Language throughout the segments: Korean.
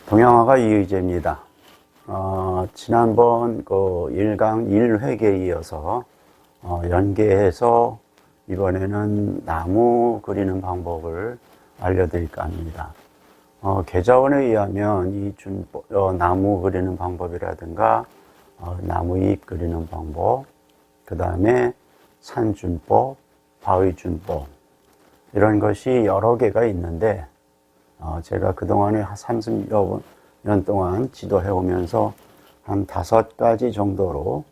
동양화가 이의재입니다. 지난번 그 1강 1회계에 이어서 연계해서 이번에는 나무 그리는 방법을 알려드릴까 합니다. 계자원에 의하면 이 나무 그리는 방법이라든가 나무잎 그리는 방법, 그 다음에 산준법, 바위준법 이런 것이 여러 개가 있는데 제가 그동안에 한 30여 년 동안 지도해 오면서 한 5가지 정도로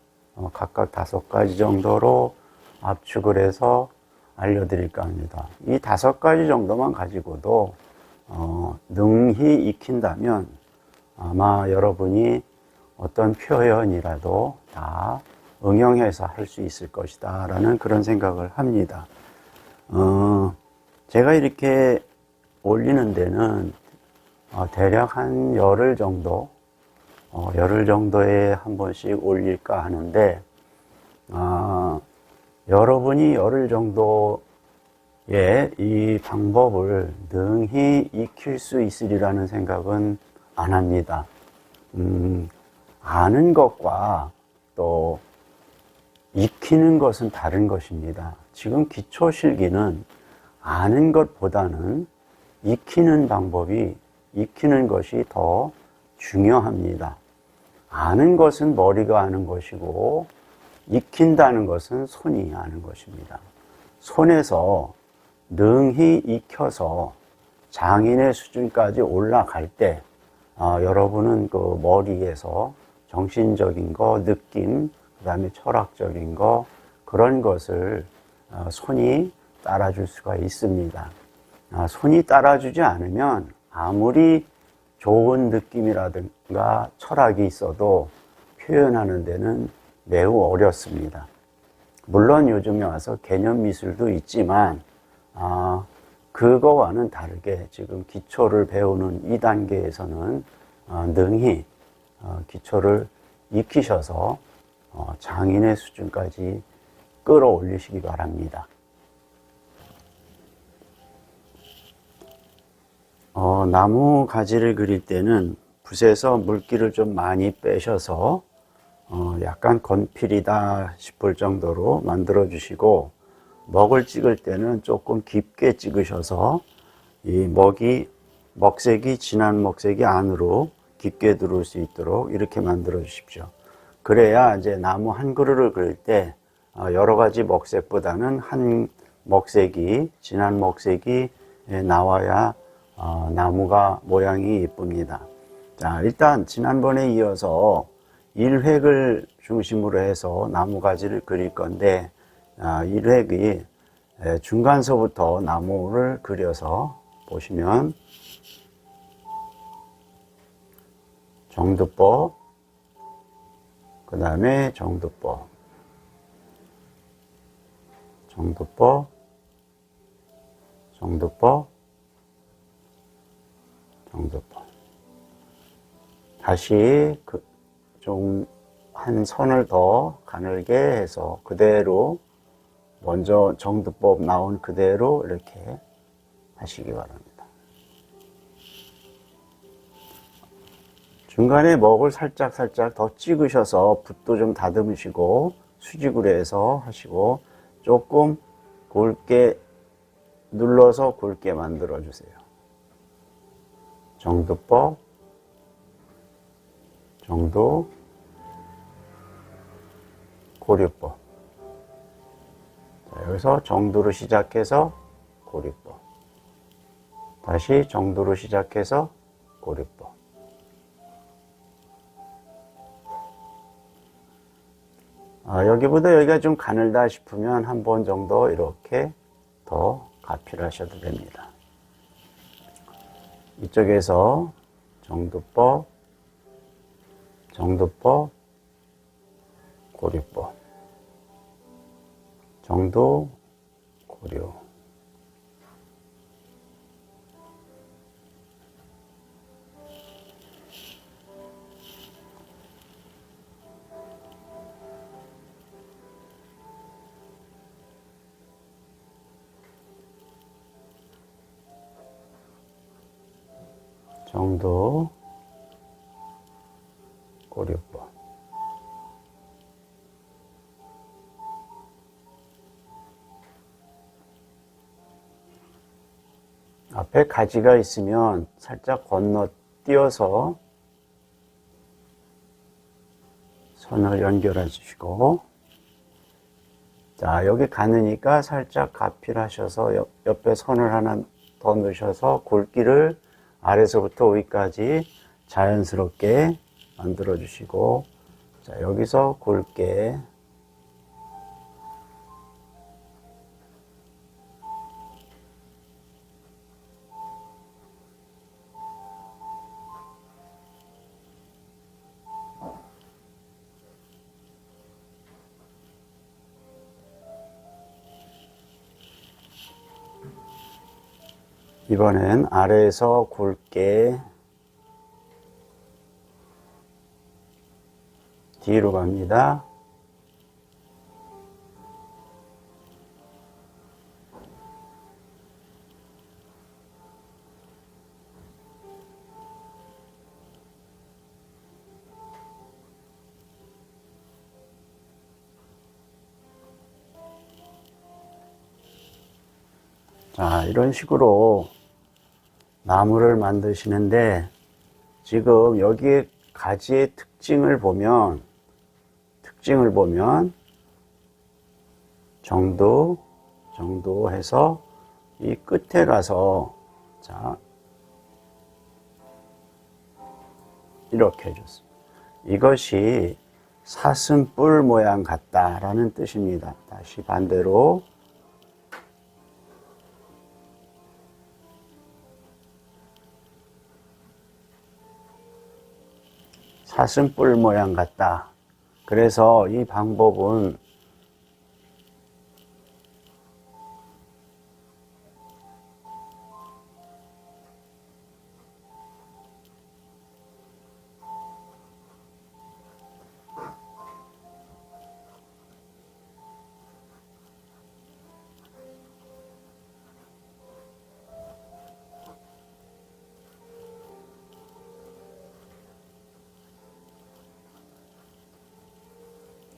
각각 5가지 정도로 압축을 해서 알려드릴까 합니다. 이 5가지 정도만 가지고도 능히 익힌다면 아마 여러분이 어떤 표현이라도 다 응용해서 할 수 있을 것이다 라는 그런 생각을 합니다. 제가 이렇게 올리는 데는 대략 한 열흘 정도, 열흘 정도에 한 번씩 올릴까 하는데, 여러분이 열흘 정도의 이 방법을 능히 익힐 수 있으리라는 생각은 안 합니다. 아는 것과 또 익히는 것은 다른 것입니다. 지금 기초실기는 아는 것보다는 익히는 것이 더 중요합니다. 아는 것은 머리가 아는 것이고, 익힌다는 것은 손이 아는 것입니다. 손에서 능히 익혀서 장인의 수준까지 올라갈 때, 여러분은 그 머리에서 정신적인 거, 느낌, 그 다음에 철학적인 거, 그런 것을 손이 따라줄 수가 있습니다. 손이 따라주지 않으면 아무리 좋은 느낌이라든가 철학이 있어도 표현하는 데는 매우 어렵습니다. 물론 요즘에 와서 개념 미술도 있지만 그거와는 다르게 지금 기초를 배우는 이 단계에서는 능히 기초를 익히셔서 장인의 수준까지 끌어올리시기 바랍니다. 나무 가지를 그릴 때는 붓에서 물기를 좀 많이 빼셔서 약간 건필이다 싶을 정도로 만들어 주시고, 먹을 찍을 때는 조금 깊게 찍으셔서 이 먹색이 진한 먹색이 안으로 깊게 들어올 수 있도록 이렇게 만들어 주십시오. 그래야 이제 나무 한 그루를 그릴 때 여러 가지 먹색보다는 한 먹색이, 진한 먹색이 나와야 나무가 모양이 예쁩니다. 자, 일단 지난번에 이어서 1획을 중심으로 해서 나무가지를 그릴 건데, 1획이 중간서부터 나무를 그려서 보시면 정두법, 그 다음에 정두법, 다시 좀 한 선을 더 가늘게 해서 그대로 먼저 정두법 나온 그대로 이렇게 하시기 바랍니다. 중간에 먹을 살짝 더 찍으셔서 붓도 좀 다듬으시고 수직으로 해서 하시고 조금 굵게 눌러서 굵게 만들어 주세요. 정두법, 정두, 고류법. 자, 여기서 정두로 시작해서 고류법. 다시 정두로 시작해서 고류법. 여기보다 여기가 좀 가늘다 싶으면 한 번 정도 이렇게 더 가필하셔도 됩니다. 이쪽에서 정두법, 고류법, 정두, 고류. 정도, 고리법. 앞에 가지가 있으면 살짝 건너뛰어서 선을 연결해 주시고, 자, 여기 가느니까 살짝 가필하셔서 옆에 선을 하나 더 넣으셔서 굵기를 아래서부터 위까지 자연스럽게 만들어 주시고, 자, 여기서 굵게 이번엔 아래에서 굵게 뒤로 갑니다. 자, 이런 식으로 나무를 만드시는데, 지금 여기에 가지의 특징을 보면 정도 해서 이 끝에 가서, 자, 이렇게 해줬습니다. 이것이 사슴뿔 모양 같다라는 뜻입니다. 다시 반대로 사슴뿔 모양 같다. 그래서 이 방법은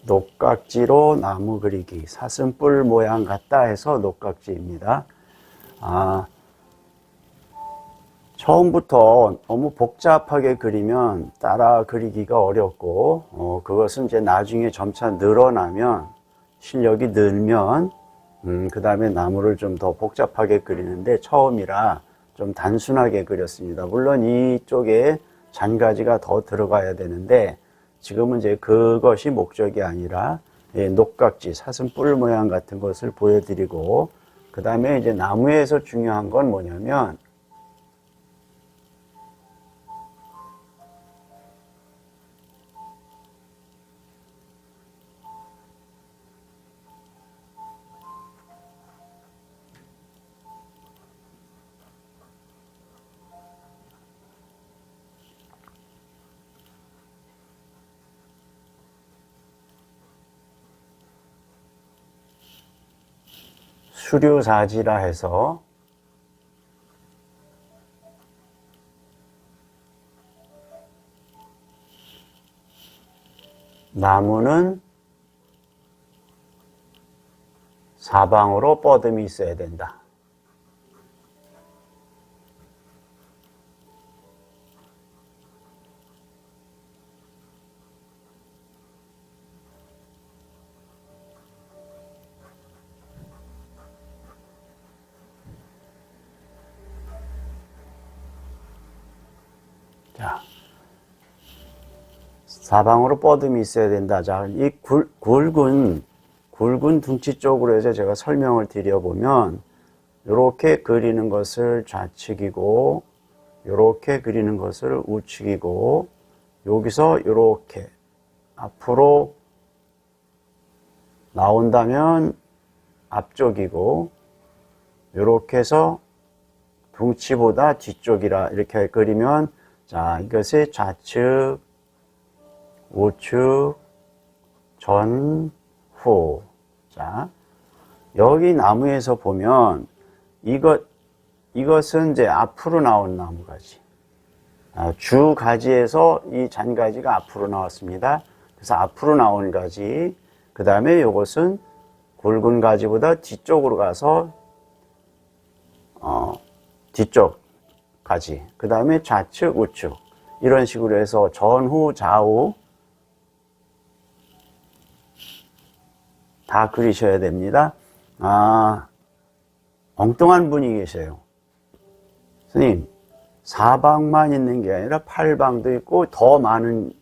녹각지로 나무 그리기, 사슴뿔 모양 같다 해서 녹각지입니다. 처음부터 너무 복잡하게 그리면 따라 그리기가 어렵고, 그것은 이제 나중에 점차 늘어나면, 실력이 늘면, 그 다음에 나무를 좀 더 복잡하게 그리는데, 처음이라 좀 단순하게 그렸습니다. 물론 이쪽에 잔가지가 더 들어가야 되는데, 지금은 이제 그것이 목적이 아니라, 녹각지, 사슴뿔 모양 같은 것을 보여드리고, 그 다음에 이제 나무에서 중요한 건 뭐냐면, 수류사지라 해서 나무는 사방으로 뻗음이 있어야 된다. 자, 사방으로 뻗음이 있어야 된다. 자, 이 굵은 둥치 쪽으로 해서 제가 설명을 드려보면, 이렇게 그리는 것을 좌측이고, 이렇게 그리는 것을 우측이고, 여기서 이렇게 앞으로 나온다면 앞쪽이고, 이렇게 해서 둥치보다 뒤쪽이라 이렇게 그리면, 자, 이것이 좌측, 우측, 전, 후. 자, 여기 나무에서 보면 이것은 이제 앞으로 나온 나무가지. 주 가지에서 이 잔가지가 앞으로 나왔습니다. 그래서 앞으로 나온 가지, 그 다음에 이것은 굵은 가지보다 뒤쪽으로 가서 뒤쪽 가지, 그 다음에 좌측 우측 이런 식으로 해서 전후 좌우 다 그리셔야 됩니다. 엉뚱한 분이 계세요. 스님, 사방만 있는 게 아니라 팔방도 있고 더 많은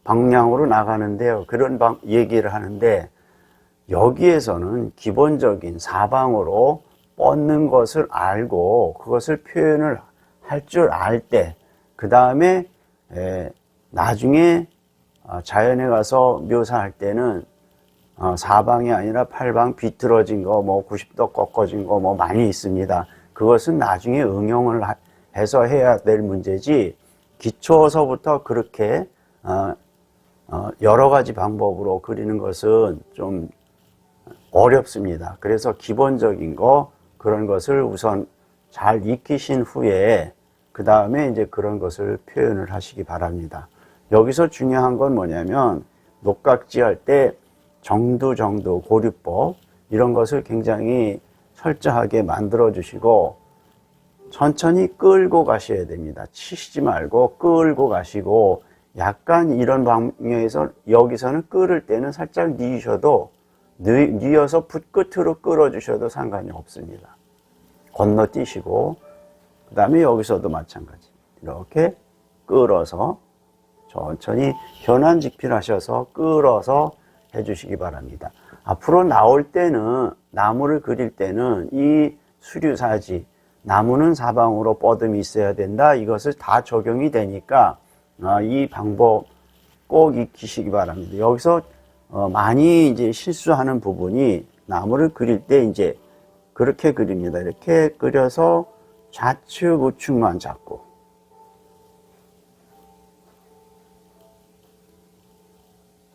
방향으로 나가는데요. 그런 얘기를 하는데, 여기에서는 기본적인 사방으로 뻗는 것을 알고 그것을 표현을 할 줄 알 때, 그 다음에 나중에 자연에 가서 묘사할 때는 사방이 아니라 팔방 비틀어진 거, 뭐 90도 꺾어진 거 뭐 많이 있습니다. 그것은 나중에 응용을 해서 해야 될 문제지, 기초서부터 그렇게 여러 가지 방법으로 그리는 것은 좀 어렵습니다. 그래서 기본적인 거, 그런 것을 우선 잘 익히신 후에 그 다음에 이제 그런 것을 표현을 하시기 바랍니다. 여기서 중요한 건 뭐냐면, 녹각지 할 때 정두, 고류법 이런 것을 굉장히 철저하게 만들어 주시고 천천히 끌고 가셔야 됩니다. 치시지 말고 끌고 가시고, 약간 이런 방향에서 여기서는 끌을 때는 살짝 뉘어서 붓끝으로 끌어주셔도 상관이 없습니다. 건너뛰시고, 그 다음에 여기서도 마찬가지. 이렇게 끌어서 천천히 현안직필하셔서 끌어서 해주시기 바랍니다. 앞으로 나올 때는, 나무를 그릴 때는 이 수류사지, 나무는 사방으로 뻗음이 있어야 된다, 이것을 다 적용이 되니까 이 방법 꼭 익히시기 바랍니다. 여기서 많이 이제 실수하는 부분이, 나무를 그릴 때 이제 그렇게 그립니다. 이렇게 그려서 좌측 우측만 잡고,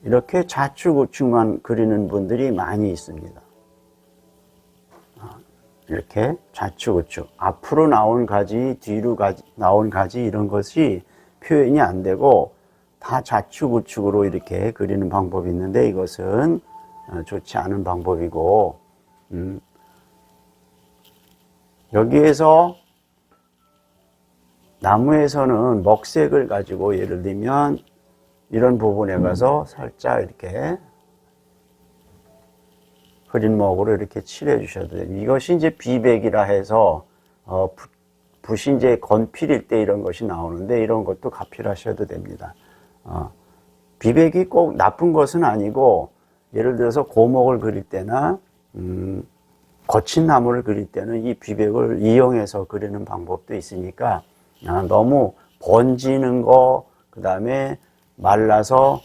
이렇게 좌측 우측만 그리는 분들이 많이 있습니다. 이렇게 좌측 우측, 앞으로 나온 가지, 뒤로 나온 가지, 이런 것이 표현이 안 되고 다 좌측 우측으로 이렇게 그리는 방법이 있는데, 이것은 좋지 않은 방법이고, 여기에서 나무에서는 먹색을 가지고, 예를 들면 이런 부분에 가서 살짝 이렇게 흐린 먹으로 이렇게 칠해 주셔도 됩니다. 이것이 이제 비백이라 해서 붓이 이제 건필일 때 이런 것이 나오는데, 이런 것도 가필하셔도 됩니다. 비백이 꼭 나쁜 것은 아니고, 예를 들어서 고목을 그릴 때나 거친 나무를 그릴 때는 이 비백을 이용해서 그리는 방법도 있으니까, 너무 번지는 거, 그 다음에 말라서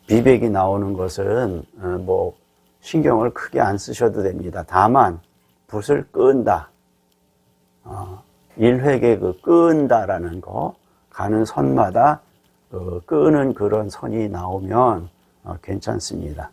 비백이 나오는 것은 뭐 신경을 크게 안 쓰셔도 됩니다. 다만 붓을 끈다, 일획의 그 끈다라는 거, 가는 선마다 끄는 그런 선이 나오면 괜찮습니다.